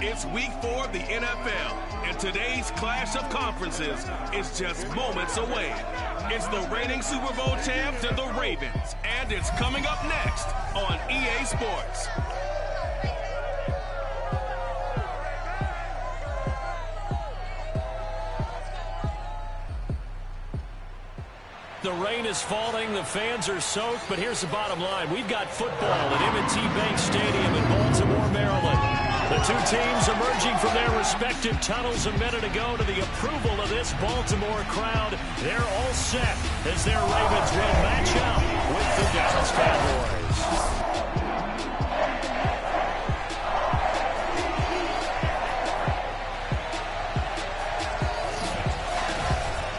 It's week 4 of the NFL, and today's clash of conferences is just moments away. It's the reigning Super Bowl champs and the Ravens, and it's coming up next on EA Sports. The rain is falling, the fans are soaked, but here's the bottom line. We've got football at M&T Bank Stadium in Baltimore, Maryland. The two teams emerging from their respective tunnels a minute ago to the approval of this Baltimore crowd. They're all set as their Ravens will match up with the Dallas Cowboys.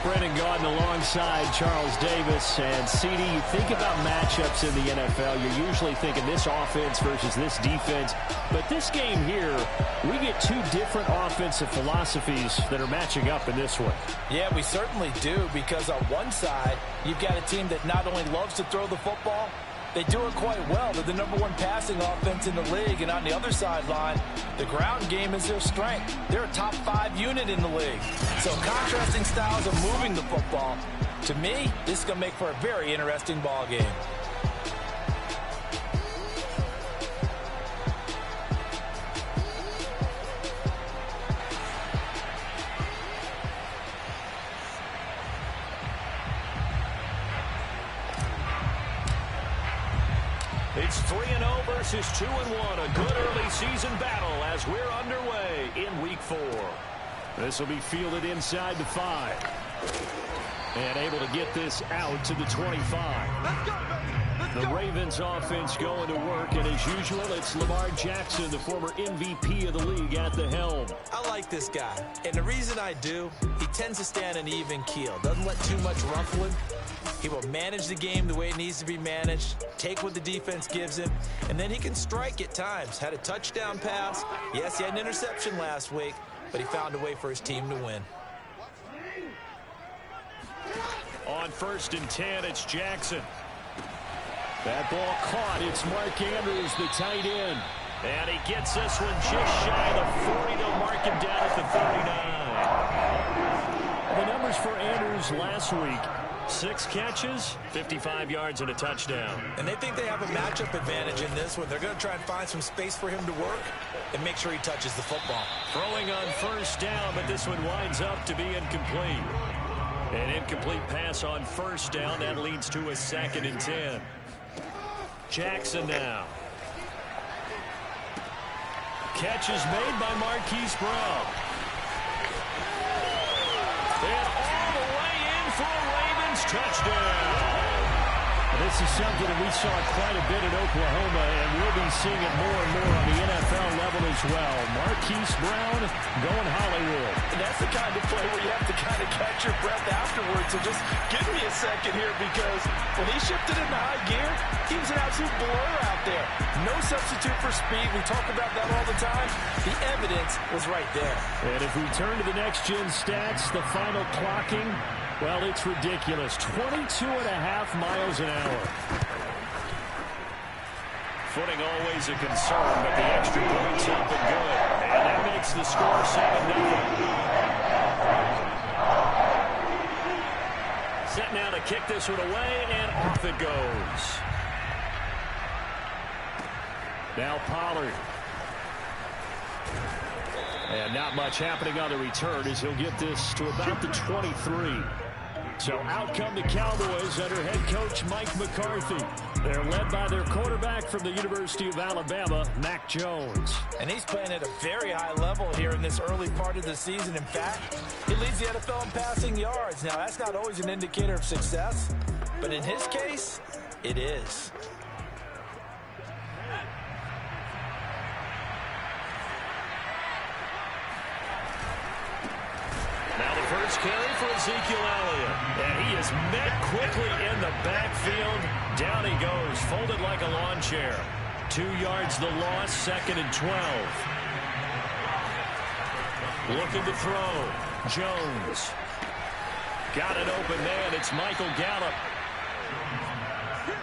Brennan Gaudin alongside Charles Davis. And CD, you think about matchups in the NFL, you're usually thinking this offense versus this defense. But this game here, we get two different offensive philosophies that are matching up in this one. Yeah, we certainly do, because on one side, you've got a team that not only loves to throw the football, they do it quite well. They're the #1 passing offense in the league. And on the other sideline, the ground game is their strength. They're a top 5 unit in the league. So contrasting styles of moving the football. To me, this is going to make for a very interesting ball game. It's 3-0 versus 2-1. A good early season battle as we're underway in week 4. This will be fielded inside the 5. And able to get this out to the 25. Let's go, baby. The Ravens offense going to work, and as usual, it's Lamar Jackson, the former MVP of the league, at the helm. I like this guy, and the reason I do, he tends to stand an even keel. Doesn't let too much ruffle him. He will manage the game the way it needs to be managed, take what the defense gives him, and then he can strike at times. Had a touchdown pass. Yes, he had an interception last week, but he found a way for his team to win. On 1st and 10, it's Jackson. That ball caught. It's Mark Andrews, the tight end. And he gets this one just shy of the 40. They'll mark him down at the 39. The numbers for Andrews last week: 6 catches, 55 yards, and a touchdown. And they think they have a matchup advantage in this one. They're going to try and find some space for him to work and make sure he touches the football. Throwing on 1st down, but this one winds up to be incomplete. An incomplete pass on 1st down. That leads to a 2nd and 10. Jackson now. Catch is made by Marquise Brown. And all the way in for a Ravens touchdown. This is something that we saw quite a bit in Oklahoma, and we'll be seeing it more and more on the NFL level as well. Marquise Brown going Hollywood. And that's the kind of play where you have to kind of catch your breath afterwards. So just give me a second here, because when he shifted into high gear, he was an absolute blur out there. No substitute for speed. We talk about that all the time. The evidence was right there. And if we turn to the next-gen stats, the final clocking, well, it's ridiculous. 22.5 miles an hour. Footing always a concern, but the extra point's up and good. And that makes the score 7-0. Set now to kick this one away, and off it goes. Now Pollard. And not much happening on the return as he'll get this to about the 23. So out come the Cowboys under head coach Mike McCarthy. They're led by their quarterback from the University of Alabama, Mac Jones. And he's playing at a very high level here in this early part of the season. In fact, he leads the NFL in passing yards. Now, that's not always an indicator of success, but in his case, it is. Now the first carry for Ezekiel Elliott. And he is met quickly in the backfield. Down he goes, folded like a lawn chair. 2 yards the loss, 2nd and 12. Looking to throw. Jones. Got an open man. It's Michael Gallup.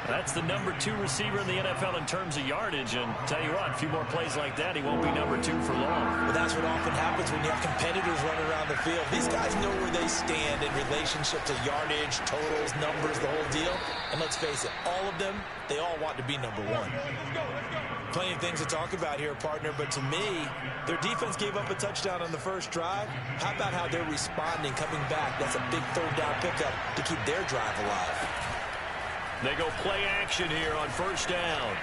That's the number 2 receiver in the NFL in terms of yardage. And tell you what, a few more plays like that, he won't be number 2 for long. Well, that's what often happens when you have competitors running around the field. These guys know where they stand in relationship to yardage, totals, numbers, the whole deal. And let's face it, all of them, they all want to be number 1. Plenty of things to talk about here, partner, but to me, their defense gave up a touchdown on the first drive. How about how they're responding, coming back? That's a big third down pickup to keep their drive alive. They go play action here on first down.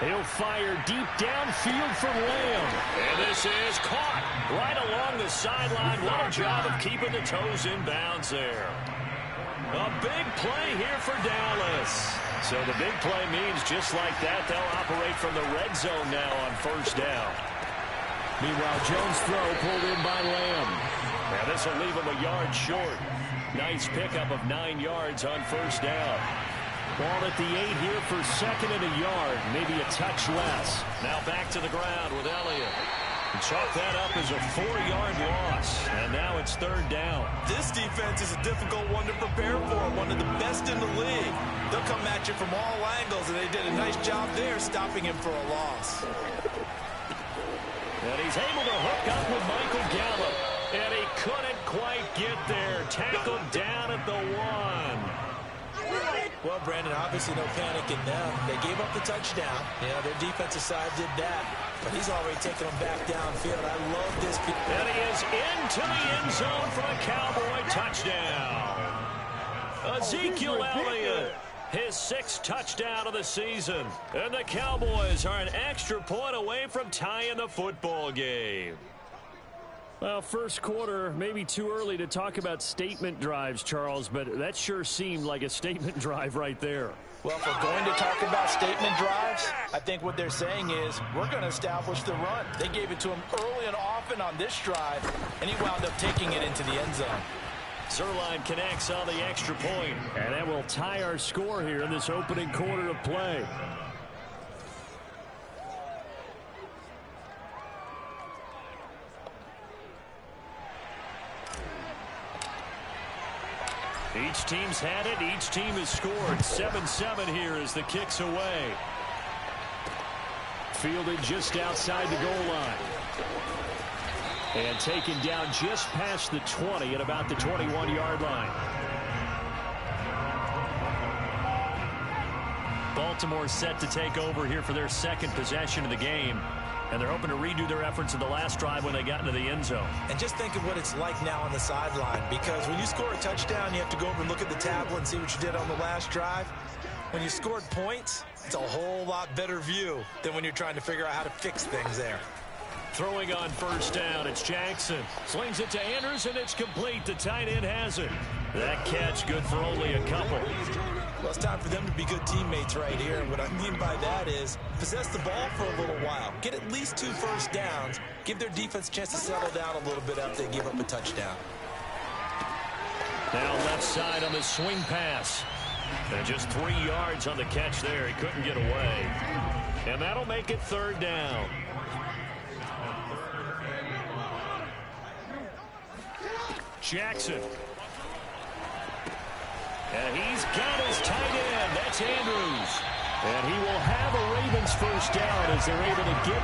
He'll fire deep downfield for Lamb. And this is caught right along the sideline. What a job of keeping the toes in bounds there. A big play here for Dallas. So the big play means just like that, they'll operate from the red zone now on first down. Meanwhile, Jones' throw pulled in by Lamb. Now this will leave him a yard short. Nice pickup of 9 yards on first down. Ball at the 8 here for second and a yard, maybe a touch less. Now back to the ground with Elliott. And chalk that up as a 4-yard loss. And now it's third down. This defense is a difficult one to prepare for, one of the best in the league. They'll come at you from all angles, and they did a nice job there stopping him for a loss. And he's able to hook up with Michael Gallup. And he couldn't quite get there. Tackled down at the 1. Well, Brandon, obviously no panic in them. They gave up the touchdown. Yeah, their defensive side did that. But he's already taking them back downfield. I love this. And he is into the end zone for a Cowboy touchdown. Ezekiel Elliott, his 6th touchdown of the season. And the Cowboys are an extra point away from tying the football game. Well, first quarter, maybe too early to talk about statement drives, Charles, but that sure seemed like a statement drive right there. Well, if we're going to talk about statement drives, I think what they're saying is we're going to establish the run. They gave it to him early and often on this drive, and he wound up taking it into the end zone. Zerline connects on the extra point, and that will tie our score here in this opening quarter of play. Each team's had it. Each team has scored. 7-7 here as the kick's away. Fielded just outside the goal line. And taken down just past the 20 at about the 21-yard line. Baltimore set to take over here for their second possession of the game. And they're hoping to redo their efforts in the last drive when they got into the end zone. And just think of what it's like now on the sideline, because when you score a touchdown, you have to go over and look at the tablet and see what you did on the last drive. When you scored points, it's a whole lot better view than when you're trying to figure out how to fix things there. Throwing on first down, it's Jackson. Slings it to Andrews, and it's complete. The tight end has it. That catch good for only a couple. Well, it's time for them to be good teammates right here. And what I mean by that is possess the ball for a little while. Get at least 2 first downs. Give their defense a chance to settle down a little bit after they give up a touchdown. Now left side on the swing pass. And just 3 yards on the catch there. He couldn't get away. And that'll make it third down. Jackson. And he's got his tight end. That's Andrews. And he will have a Ravens first down as they're able to get